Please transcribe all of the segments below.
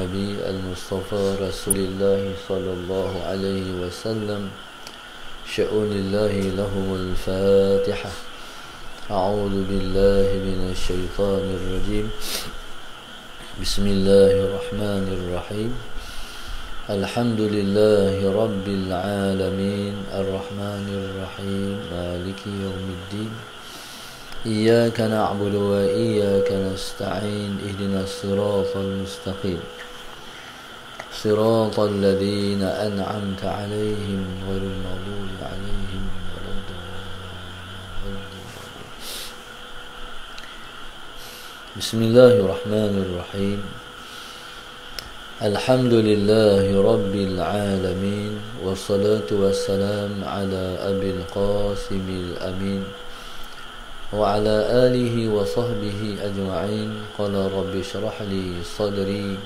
النبي المصطفى رسول الله صلى الله عليه وسلم شؤون الله لهم الفاتحة. أعوذ بالله من الشيطان الرجيم. بسم الله الرحمن الرحيم. الحمد لله رب العالمين الرحمن الرحيم مالك يوم الدين. إياك نعبد وإياك نستعين اهدنا الصراط المستقيم صراط الذين أنعمت عليهم غير المغضوب عليهم ولا الضالين. بسم الله الرحمن الرحيم. الحمد لله رب العالمين والصلاة والسلام على أبي القاسم الأمين وعلى آله وصحبه أجمعين. قال رب اشرح لي صدري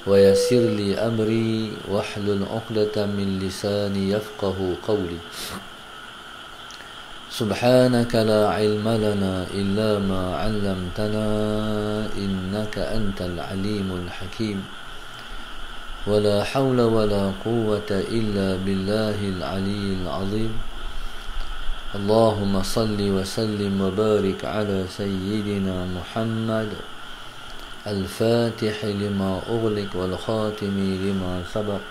ويسر لي أمري واحلل عقدة من لساني يفقه قولي. سبحانك لا علم لنا إلا ما علمتنا إنك أنت العليم الحكيم. ولا حول ولا قوة إلا بالله العلي العظيم. اللهم صل وسلم وبارك على سيدنا محمد الفاتح لما أغلق والخاتم لما سبق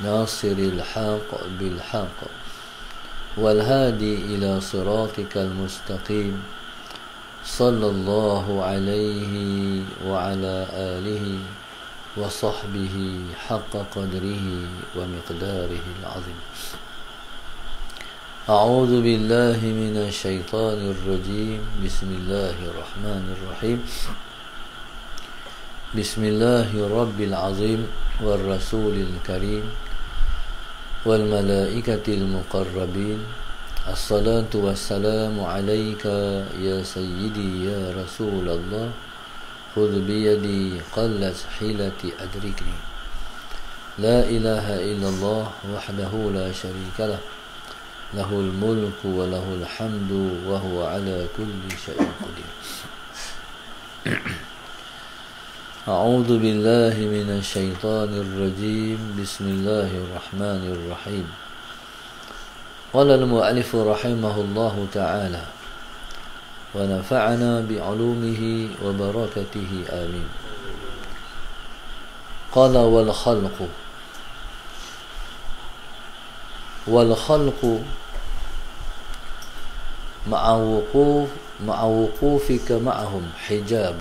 ناصر الحق بالحق والهادي إلى صراطك المستقيم صلى الله عليه وعلى آله وصحبه حق قدره ومقداره العظيم. أعوذ بالله من الشيطان الرجيم. بسم الله الرحمن الرحيم. بسم الله رب العظيم والرسول الكريم والملائكة المقربين. الصلاة والسلام عليك يا سيدي يا رسول الله. خذ بيدي قلت حيلتي أدركني. لا إله إلا الله وحده لا شريك له له الملك وله الحمد وهو على كل شيء قدير. أعوذ بالله من الشيطان الرجيم. بسم الله الرحمن الرحيم. قال المؤلف رحمه الله تعالى ونفعنا بعلومه وبركته آمين. قال والخلق مع وقوفك معهم حجاب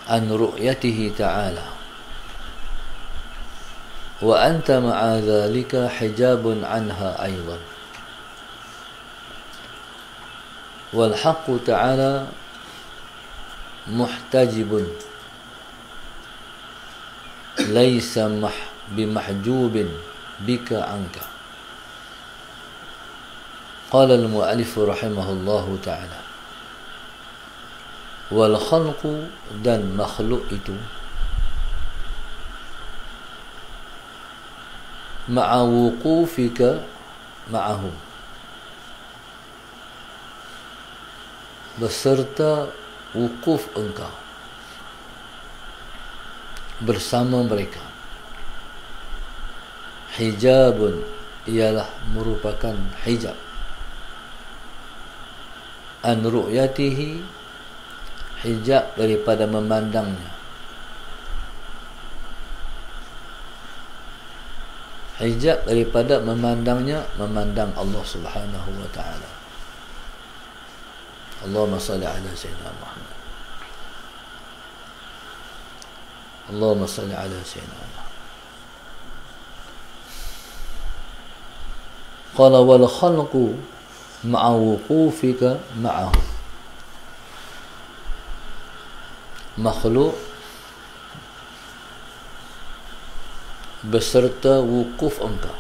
عن رؤيته تعالى وأنت مع ذلك حجاب عنها أيضا. والحق تعالى محتجب ليس بمحجوب بك عنك. قال المؤلف رحمه الله تعالى wal khalqu dan makhluk itu ma'a wuqufika ma'ahum beserta wukuf engkau bersama mereka. Hijabun ialah merupakan hijab an ru'yatihi, hijab daripada memandangnya. Hijab daripada memandangnya, memandang Allah Subhanahu wa taala. Allahumma salli ala sayyidina Muhammad. Allahumma salli ala sayyidina Muhammad. Qala wal khalqu ma'a wuqufika ma'ahu. Makhluk beserta wukuf engkau.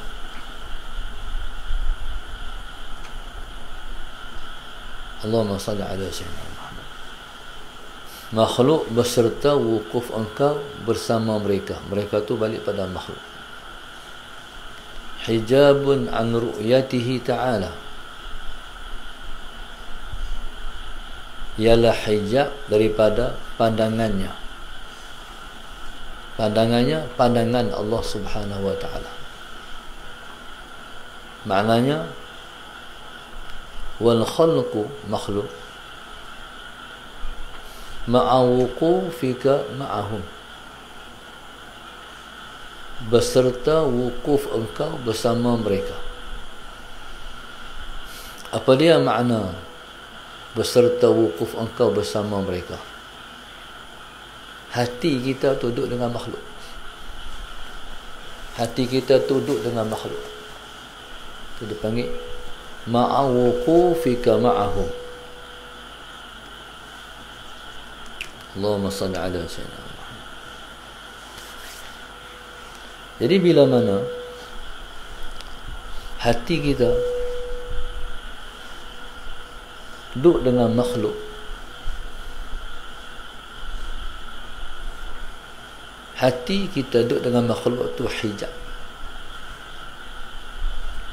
Allahumma salli ala sayyidina Muhammad. Makhluk beserta wukuf engkau bersama mereka. Mereka tu balik pada makhluk. Hijabun an ru'yatihi ta'ala, ialah hijab daripada pandangannya. pandangannya pandangan Allah Subhanahu wa taala. Maknanya wal khalqu makhluk ma'a wuqufika ma'ahum, beserta wukuf engkau bersama mereka. Apa dia makna beserta wukuf engkau bersama mereka? Hati kita duduk dengan makhluk. Hati kita duduk dengan makhluk. Itu dipanggil ma'a wuqufika ma'ahum. Allahumma salli ala sayyidina Muhammad. Jadi bila mana hati kita duduk dengan makhluk, hati kita duduk dengan makhluk itu hijab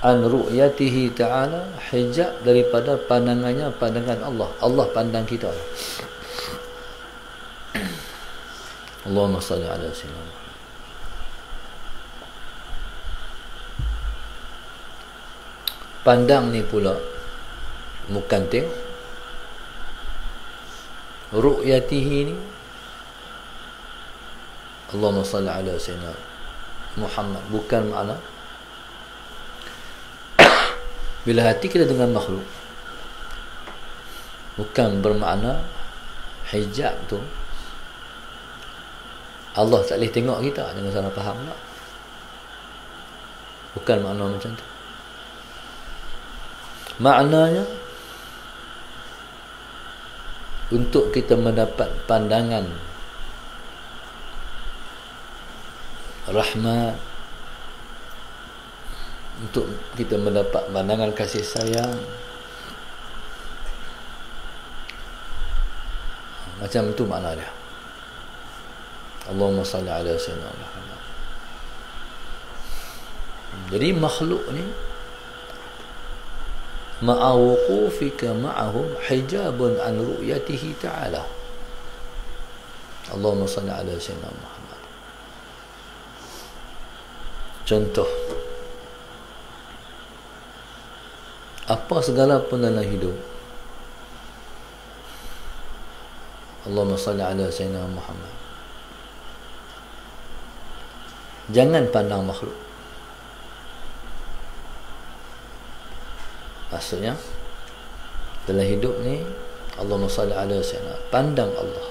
an ru'yatihi ta'ala, hijab daripada pandangannya pandangan Allah. Allah pandang kita. Allahumma salli ala sayyidina Muhammad. Pandang ni pula bukan tengok. Ru'yatihi ni, Allahumma salli ala sayyidina Muhammad, bukan makna bila hati kita dengan makhluk, bukan bermakna hijab tu Allah tak boleh tengok kita. Jangan salah faham tak? Bukan makna macam tu. Maknanya untuk kita mendapat pandangan rahmat, untuk kita mendapat pandangan kasih sayang, macam itu makna dia. Allahumma salli ala sayyidina Muhammad. Jadi makhluk ni ma'a wuqufika ma'ahum hijabun an ru'yatihi ta'ala. Allahumma salli ala sayyidina Muhammad. Contoh, apa segala pun dalam hidup, Allahumma salli ala sayyidina Muhammad, jangan pandang makhluk. Maksudnya dalam hidup ni, Allahumma salli ala sayyidina, pandang Allah.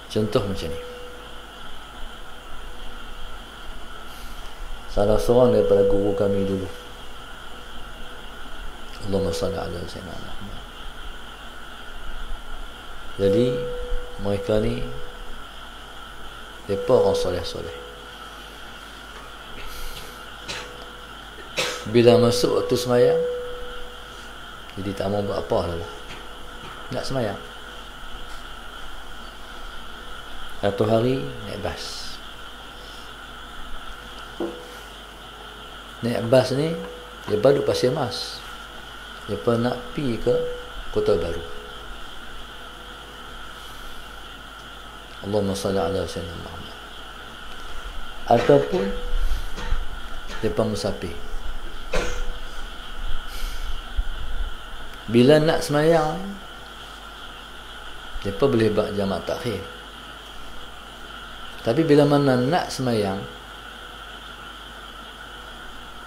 Contoh macam ni, salah seorang daripada guru kami dulu, Allahumma salli ala sayyidina Muhammad. Jadi mereka ni mereka orang soleh-soleh. Bila masuk waktu semayang, jadi tak mau buat apa lah, nak semayang. Satu hari naik bas. Naik bas ni, dia duduk Pasir Mas, dia nak pergi ke Kota Baru. Allahumma salli ala sayyidina Muhammad. Ataupun depa musafir, bila nak semayang, depa boleh buat jamak takhir. Tapi bila mana nak semayang,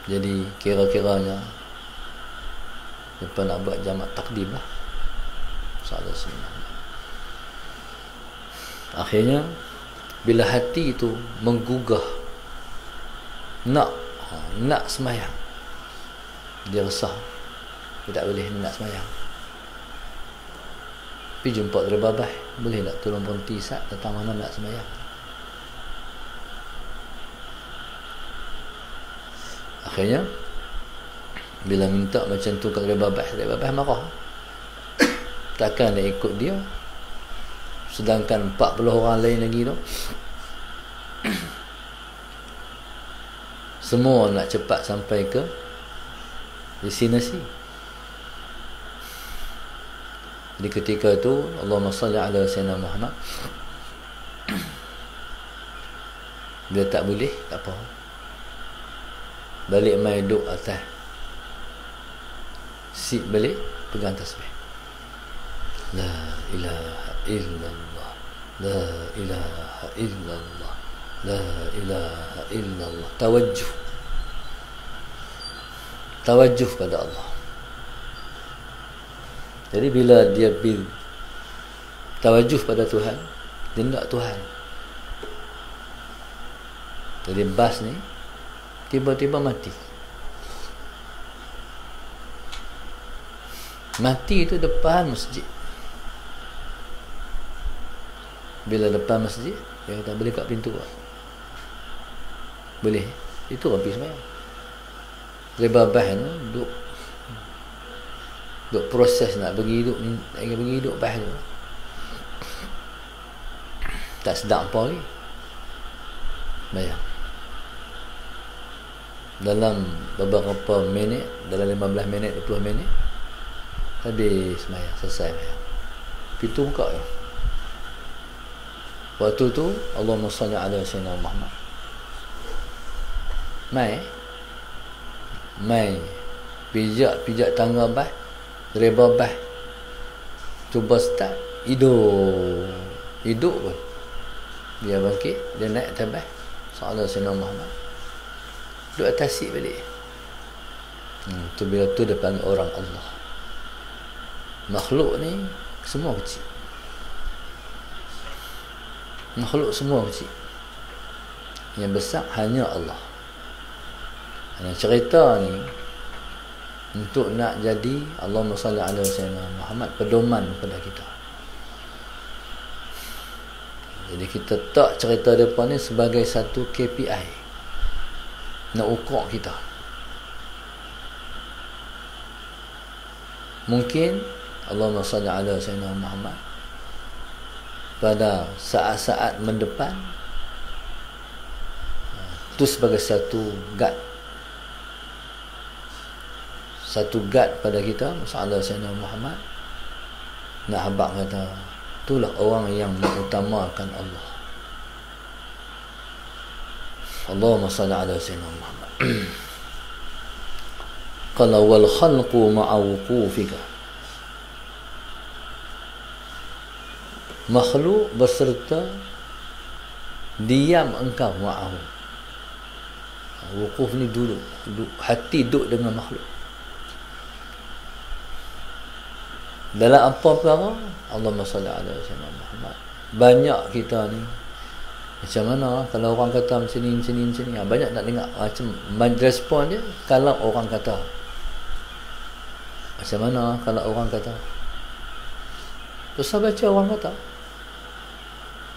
jadi kira-kiranya depa nak buat jamak takdim lah. Salah sunnah. Akhirnya bila hati itu menggugah nak semayang, dia resah, dia tak boleh nak semayang. Pergi jumpa dari babah, boleh tak tolong berhenti sat, datang mana nak semayang. Akhirnya bila minta macam tu kat dari babah marah. Takkan dia ikut dia, sedangkan 40 orang lain lagi tu semua nak cepat sampai ke destinasi. Di ketika tu Allahumma salli ala sayyidina Muhammad, dia tak boleh, tak apa, balik mai duduk atas sit balik, pegang tasbih, la ilaha illallah, la ilaha illallah, la ilaha illallah. Tawajjuh pada Allah. Jadi bila dia tawajuh pada Tuhan, dia nak Tuhan. Jadi bas ni tiba-tiba mati. Mati itu depan masjid. Bila depan masjid, dia kata boleh kat pintu tak? Boleh. Itu habis sembahyang. Lebabah tu duk proses nak pergi hidup ni, nak pergi hidup bah tu. Tak sedap apa lagi. Bayang. Dalam beberapa minit, dalam 15 minit, 20 minit, habis sembahyang, selesai sembahyang. Pintu buka je. Waktu tu Allahumma salli ala sayyidina Muhammad. Mai pijak tangga bah, reba bah, cuba start, hidup pun dia bangkit, dia naik atas bah, sallallahu alaihi Muhammad, duduk atas seat balik. Tu bila tu dia panggil orang Allah. Makhluk ni semua kecil, makhluk semua kecil, yang besar hanya Allah. Cerita ni untuk nak jadi Allahumma salli ala sayyidina Muhammad pedoman kepada kita. Jadi kita tak cerita depan ni sebagai satu KPI nak ukur kita. Mungkin Allahumma salli ala sayyidina Muhammad pada saat-saat mendepan itu sebagai satu guide pada kita. Masalah Sayyidina Muhammad nak habaq kata itulah orang yang mengutamakan Allah. Allahumma salli ala Sayyidina Muhammad. Qala wal khalqu ma'a wuqufika, makhluk berserta diam engkau ma'ahu. Wukuf ni duduk, hati duduk dengan makhluk. Dalam apa perkara? Allahumma salli ala sayyidina Muhammad. Banyak kita ni macam mana kalau orang kata macam ni, banyak nak dengar macam respon dia. Kalau orang kata macam mana, kalau orang kata susah baca orang kata.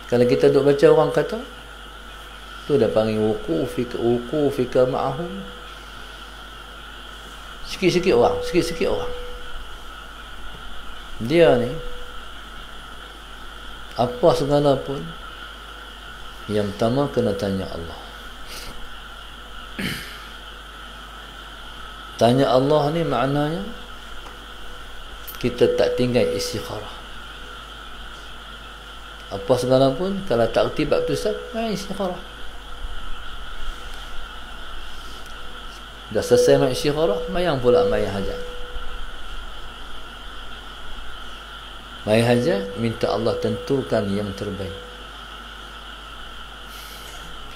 Kalau kita duk baca orang kata, tu dah panggil wuqufika ma'ahum. Sikit-sikit orang dia ni apa segala pun yang pertama kena tanya Allah. Tanya Allah ni maknanya kita tak tinggal istikharah. Apa segala pun kalau tak erti bab tu Ustaz, main istikharah. Dah selesai main istikharah, mayang pula main hajat. Mai hajat, minta Allah tentukan yang terbaik.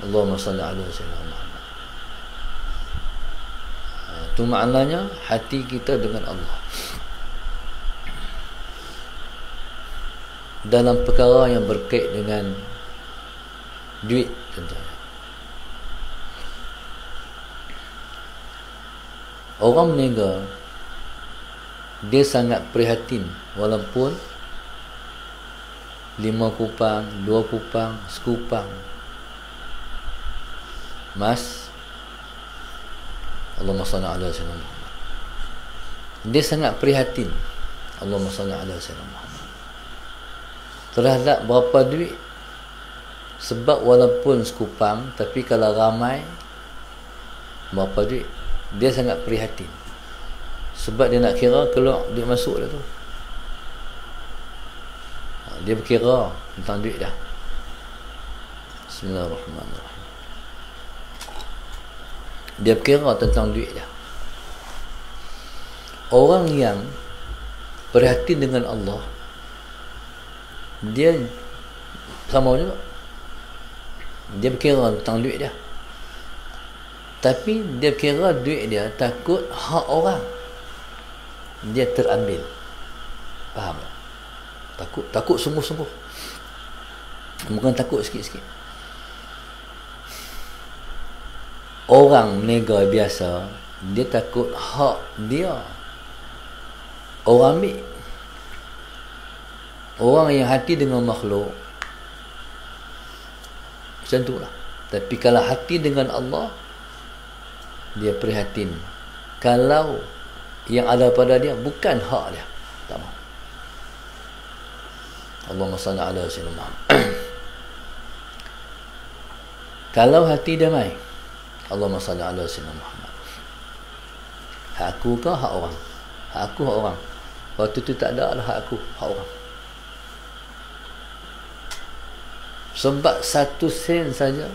Allahumma salli ala sayyidina Muhammad. Itu maknanya hati kita dengan Allah. Dalam perkara yang berkait dengan duit tentunya. Orang meninggal, dia sangat prihatin walaupun 5 kupang, 2 kupang, sekupang mas, Allahumma salli ala sayyidina Muhammad. Dia sangat prihatin, Allahumma salli ala sayyidina Muhammad, terhadap berapa duit. Sebab walaupun sekupang, tapi kalau ramai berapa duit, dia sangat prihatin. Sebab dia nak kira keluar duit masuk dah tu. Dia berkira tentang duit dah. Bismillahirrahmanirrahim. Dia berkira tentang duit dah. Orang yang perhati dengan Allah, dia sama juga. Dia berkira tentang duit dia. Tapi dia kira duit dia takut hak orang dia terambil. Faham tak? Takut sungguh-sungguh. Bukan takut sikit-sikit. Orang menega biasa, dia takut hak dia orang ambil. Orang yang hati dengan makhluk macam tu lah. Tapi kalau hati dengan Allah, dia prihatin kalau yang ada pada dia bukan hak dia, tak mahu. Allahumma salli ala sayyidina Muhammad. Kalau hati damai, Allahumma salli ala sayyidina Muhammad. Hak aku ke hak orang? Hak aku, hak orang. Waktu tu tak ada lah hak aku, hak orang. Sebab 1 sen saja,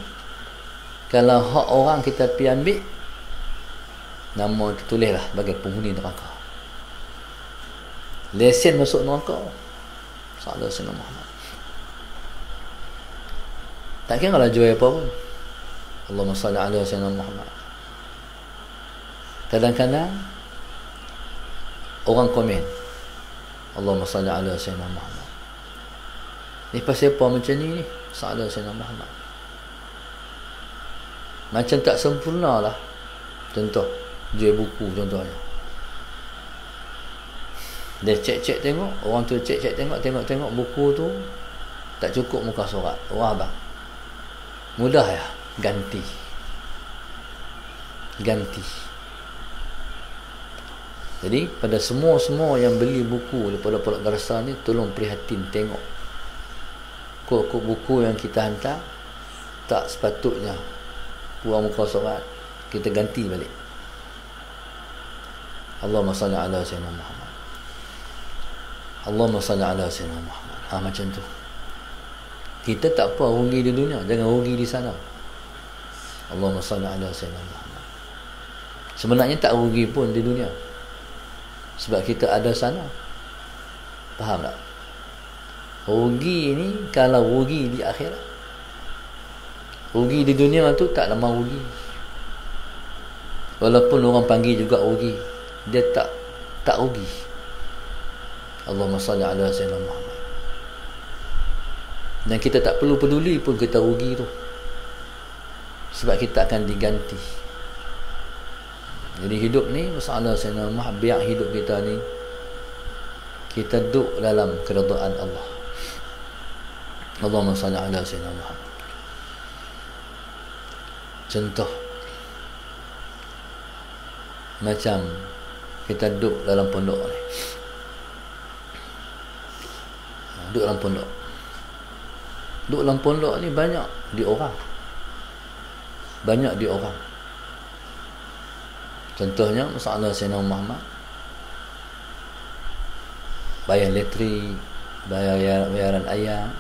kalau hak orang kita pergi ambil, nama tulislah bagi penghuni neraka. Lesen masuk neraka. Sallallahu alaihi wasallam. Tak kira lah jual apa pun. Allahumma salli ala sayyidina Muhammad. Kadang-kadang orang komen, Allahumma salli ala sayyidina Muhammad. Ni pasal apa macam ni ni? Sallallahu alaihi wasallam Muhammad. Macam tak sempurna lah. Contoh, jual buku contohnya. Dia cek-cek tengok, orang tu cek-cek tengok buku tu tak cukup muka surat. Wah abang, mudah ya, ganti. Jadi pada semua yang beli buku daripada Pondok Darussalam ni, tolong prihatin tengok kok buku yang kita hantar tak sepatutnya kurang muka surat, kita ganti balik. Allahumma salli ala sayyidina Muhammad. Allahumma salli ala sayyidina Muhammad. Macam tu. Kita tak apa rugi di dunia, jangan rugi di sana. Allahumma salli ala sayyidina Muhammad. Sebenarnya tak rugi pun di dunia, sebab kita ada sana. Faham tak? Rugi ni kalau rugi di akhirat. Rugi di dunia tu tak lama rugi. Walaupun orang panggil juga rugi, dia tak rugi. Allahumma salli ala sayyidina Muhammad. Dan kita tak perlu peduli pun kita rugi tu, sebab kita akan diganti. Jadi hidup ni masalah sayyidina Muhammad, biar hidup kita ni kita duduk dalam keridaan Allah. Allahumma salli ala sayyidina Muhammad. Contoh, macam kita duduk dalam pondok ni. Duduk dalam pondok ni banyak di orang. Contohnya masalah sayyidina Muhammad, bayar elektrik, bayaran air.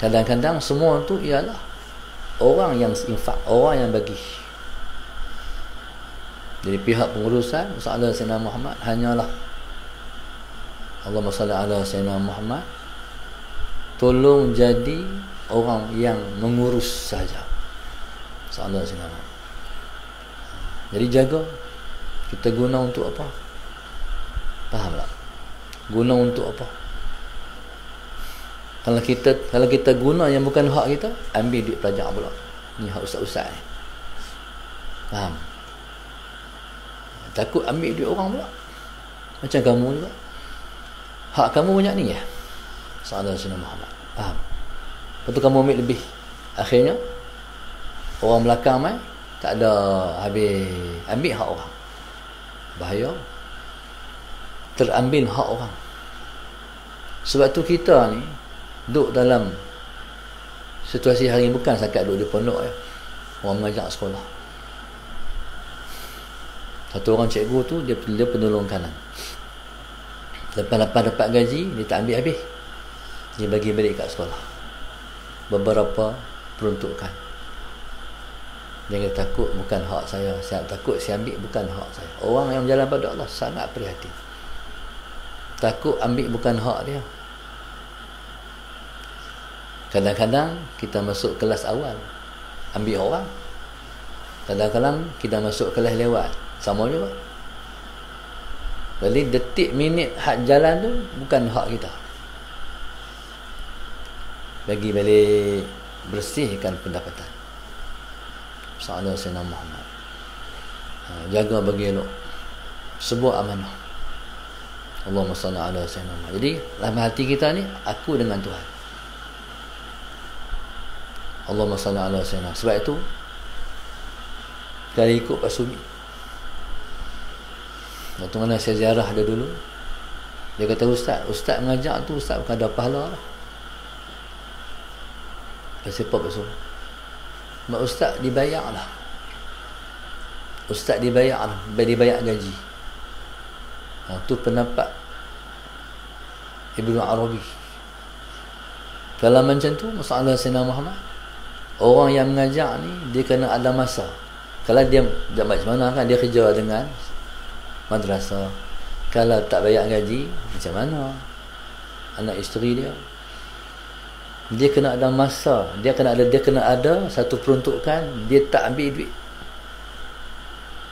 Kadang-kadang semua tu ialah orang yang infak, orang yang bagi. Jadi pihak pengurusan masalah sayyidina Muhammad hanyalah Allahumma salli ala sayyidina Muhammad, tolong jadi orang yang mengurus saja. Masalah sayyidina Muhammad. Jadi jaga kita guna untuk apa? Faham tak? Guna untuk apa? Kalau kita guna yang bukan hak kita, ambil duit pelajar pula. Ni hak ustaz-ustaz ni. Faham? Takut ambil duit orang pula. Macam kamu juga. Hak kamu banyak ni ya. Sallallahu alaihi Muhammad. Faham? Lepas tu kamu ambil lebih. Akhirnya orang belakang mai tak ada habis ambil hak orang. Bahaya. Terambil hak orang. Sebab tu kita ni duduk dalam situasi hari ini bukan setakat duduk di pondok ya. Orang mengajar sekolah. Satu orang cikgu tu dia penolong kanan. Lepas dapat gaji, dia tak ambil habis, dia bagi balik kat sekolah beberapa peruntukan. Jangan takut, bukan hak saya takut saya ambil, bukan hak saya. Orang yang berjalan pada Allah sangat prihatin. Takut ambil bukan hak dia. Kadang-kadang kita masuk kelas awal, ambil orang. Kadang-kadang kita masuk kelas lewat, sama juga. Jadi detik minit hak jalan tu bukan hak kita. Bagi balik, bersihkan pendapatan. Sallallahu Sayyidina Muhammad. Jaga bagi elok, sebuah amanah. Allahumma salli ala Sayyidina Muhammad. Jadi dalam hati kita ni, aku dengan Tuhan. Allahumma salli ala Sayyidina. Sebab itu kita ikut Pak Sumi. Waktu mana saya ziarah dia dulu, dia kata, Ustaz mengajar tu, Ustaz bukan ada pahala lah. Pasal apa Pak Sumi? Mak Ustaz dibayar lah. Ustaz dibayar lah, dibayar gaji. Tu pendapat Ibnu Arabi. Kalau macam tu, masalah Sayyidina Muhammad, orang yang mengajar ni, dia kena ada masa. Kalau dia macam mana kan, dia kerja dengan madrasah. Kalau tak bayar gaji, macam mana anak isteri dia? Dia kena ada masa, dia kena ada satu peruntukan, dia tak ambil duit.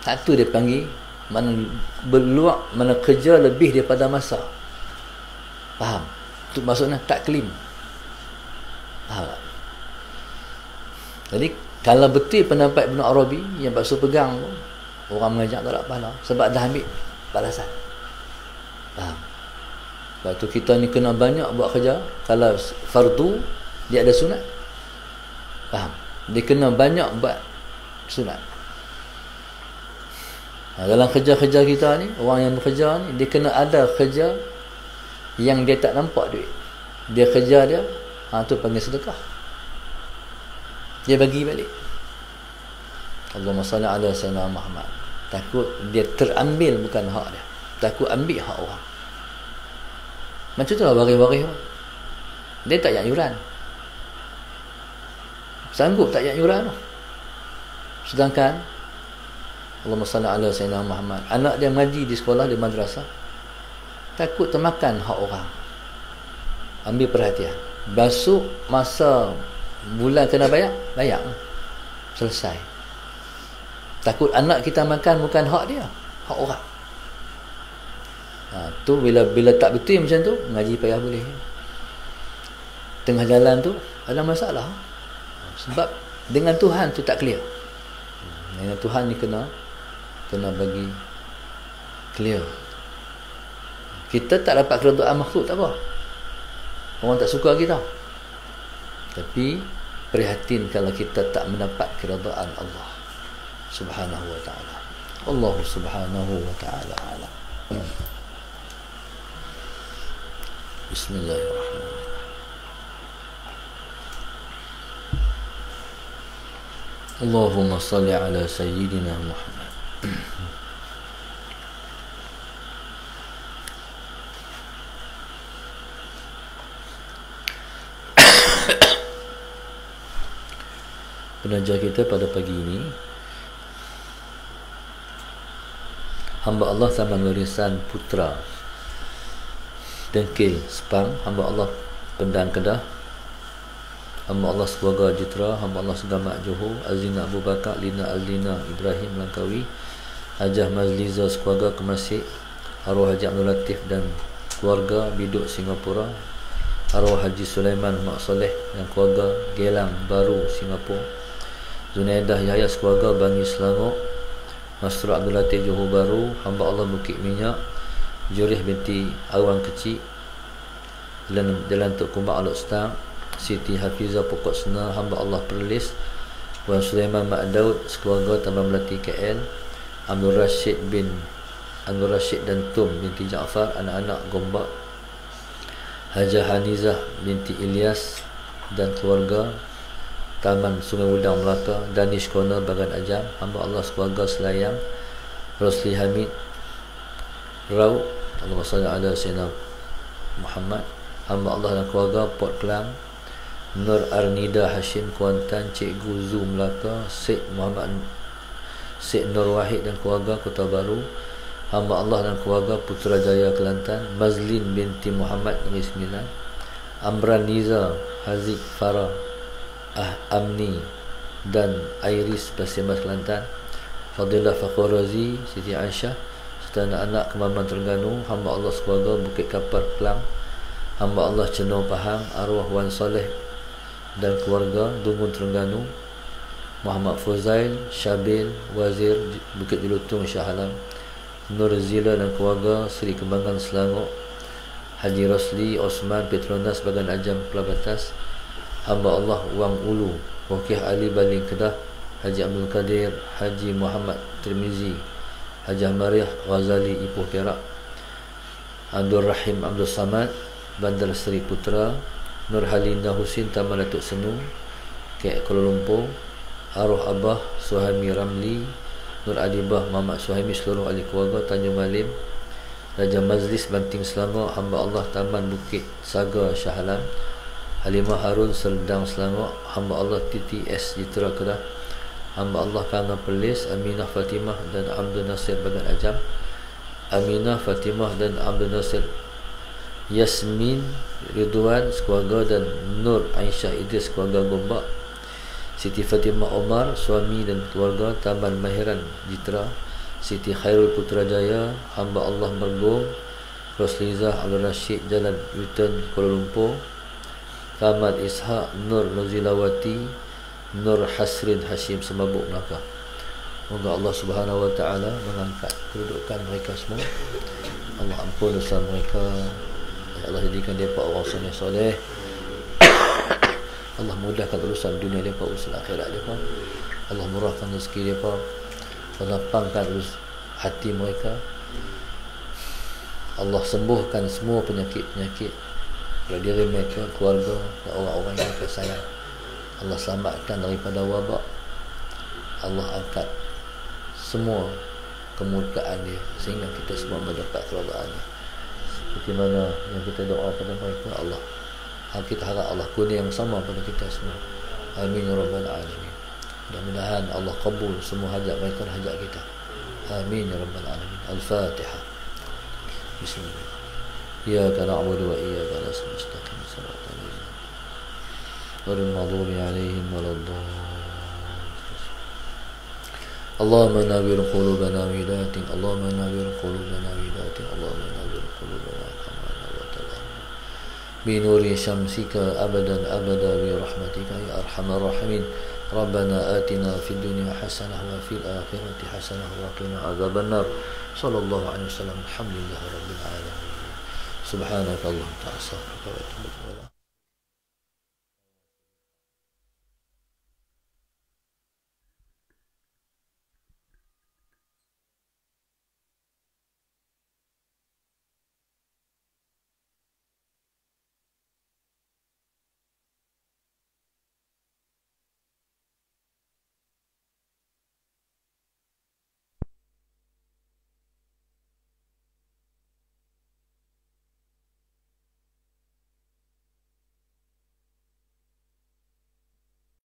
Satu dia panggil mana berluak, mana kerja lebih daripada masa. Faham? Itu maksudnya taklim. Faham tak? Jadi kalau betul pendapat Ibn Arabi yang Pak Su pegang tu, orang mengajar tak ada pahala sebab dah ambil balasan. Faham? Sebab tu kita ni kena banyak buat kerja. Kalau fardu, dia ada sunat. Faham? Dia kena banyak buat sunat. Dalam kerja-kerja kita ni, orang yang bekerja ni, dia kena ada kerja yang dia tak nampak duit. Dia kerja dia, tu panggil sedekah. Dia bagi balik. Allahumma salli ala Sayyidina Muhammad. Takut dia terambil bukan hak dia, takut ambil hak orang. Macam tu lah waris-waris. Dia tak payah yuran, sanggup tak payah yuran tu. Sedangkan Allahumma salli ala Sayyidina Muhammad, anak dia mengaji di sekolah, di madrasah, takut termakan hak orang. Ambil perhatian. Besok masa bulan kena bayar, selesai. Takut anak kita makan bukan hak dia, hak orang. Tu bila tak betul macam tu, ngaji payah boleh. Tengah jalan tu ada masalah. Sebab dengan Tuhan tu tak clear. Dengan Tuhan ni kena bagi clear. Kita tak dapat keredaan makhluk tak apa. Orang tak suka kita. Tapi prihatin kalau kita tak mendapat keredaan Allah Subhanahu wa ta'ala. Allah Subhanahu wa ta'ala alam. Bismillahirrahmanirrahim. Allahumma salli ala Sayyidina Muhammad. Penaja kita pada pagi ini, hamba Allah Taman Warisan Putra Dengkil Sepang, hamba Allah Pendang Kedah, hamba Allah Sebuaga Jitra, hamba Allah Segamak Johor, Azina Abu Bakar, Lina Azlina Ibrahim Langkawi, Hajah Mazliza Sebuaga Kemasik, arwah Haji Abdul Latif dan keluarga Biduk Singapura, arwah Haji Sulaiman Mak Soleh dan keluarga Gelang Baru Singapura, Zunaidah Yahya sekeluarga Bangi Selangor, Masrur Abdul Latif Johor Baru, hamba Allah Bukit Minyak, Jurih binti Awan Kecil, Jalan Tok Kumbak Alok Stang, Siti Hafizah Pokok Senar, hamba Allah Perlis, Wan Sulaiman Mak Daud sekeluarga Taman Melati KL, Abdul Rashid dan Tum binti Jaafar, anak-anak Gombak, Hajah Hanizah binti Ilyas dan keluarga Taman Sungai Udang Melaka, Danish Corner Bagan Ajam, hamba Allah sekeluarga Selayang, Rosli Hamid Rau Allahumma salli ala Sayyidina Muhammad. Hamba Allah dan keluarga Port Klang, Nur Arnida Hashim Kuantan, Cikgu Zu Melaka, Syed Nur Wahid dan keluarga Kota Baru, hamba Allah dan keluarga Putrajaya Kelantan, Mazlin binti Muhammad Negeri Sembilan, Amran Niza Haziq Farah Amni dan Iris Basimas Kelantan, Fadilah Fakhur Razi Siti Aisyah serta anak-anak Kemaman Terengganu, hamba Allah sekeluarga Bukit Kapar Kelang, hamba Allah Cenor Pahang, arwah Wan Soleh dan keluarga Dungun Terengganu, Muhammad Fuzail Syabil Wazir Bukit Jelutong Shah Alam, Nur Zila dan keluarga Seri Kembangan Selangor, Haji Rosli Osman Petronas Bagan Ajam Pelabatas, hamba Allah Wang Ulu Wakil Ali Baling Kedah, Haji Abdul Qadir Haji Muhammad Tirmizi, Haji Amariah Ghazali Ipoh Perak, Abdul Rahim Abdul Samad Bandar Seri Putra, Nur Halinda Husin Taman Datuk Senu KL Kuala Lumpur, arwah Abah Suhaimi Ramli, Nur Adibah Muhammad Suhaimi, seluruh ahli keluarga Tanjung Malim, Raja Majlis Banting Selangor, hamba Allah Taman Bukit Saga Shah Alam, Halimah Harun Serdang Selangor, hamba Allah TTS Jitra Kedah, hamba Allah Kanga Perlis, Aminah Fatimah dan Abdul Nasir Bagan Ajam, Aminah Fatimah dan Abdul Nasir, Yasmin Ridwan sekeluarga dan Nur Aisyah Idris keluarga Gombak, Siti Fatimah Omar suami dan keluarga Taman Mahiran Jitra, Siti Khairul Putrajaya, hamba Allah Mergong, Roslizah Abdul Rashid Jalan Yutan Kuala Lumpur, Kamal Ishaq Nur Nuzilawati, Nur Hasrin Hashim Semabuk Melaka. Moga Allah Subhanahu Wa Taala mengangkat kedudukan mereka semua. Allah ampun dosa mereka. Ya Allah jadikan mereka orang soleh-soleh. Allah mudahkan urusan dunia mereka, urusan akhirat mereka. Allah murahkan rezeki mereka. Allah lapangkan hati mereka. Allah sembuhkan semua penyakit-penyakit pada diri mereka, keluarga dan orang-orang yang mereka sayang. Allah selamatkan daripada wabak. Allah angkat semua kemurkaan dia sehingga kita semua mendapat keridaan-Nya. Seperti mana yang kita doa pada mereka, Allah kita harap Allah kurnia yang sama pada kita semua. Amin ya rabbal alamin. Mudah-mudahan Allah kabul semua hajat mereka dan hajat kita. Amin ya rabbal alamin. Al-Fatihah. Bismillah. Iyyaka na'budu wa iyyaka nasta'in. Shiratal ladzina ghairil maghdubi 'alaihim waladdallin. Allahumma nawwir qulubana bidatik, Allahumma nawwir qulubana bidatik, Allahumma nawwir qulubana kama nawwarta bi nuri syamsika abadan abada bi rahmatika ya arhamar rahimin. Rabbana atina fid dunya hasanah wa fil akhirati hasanah wa qina adzabannar. Sallallahu alaihi wasallam. Alhamdulillahirabbil alamin. Subhanakallahumma wa bihamdika wa atubu ilaik.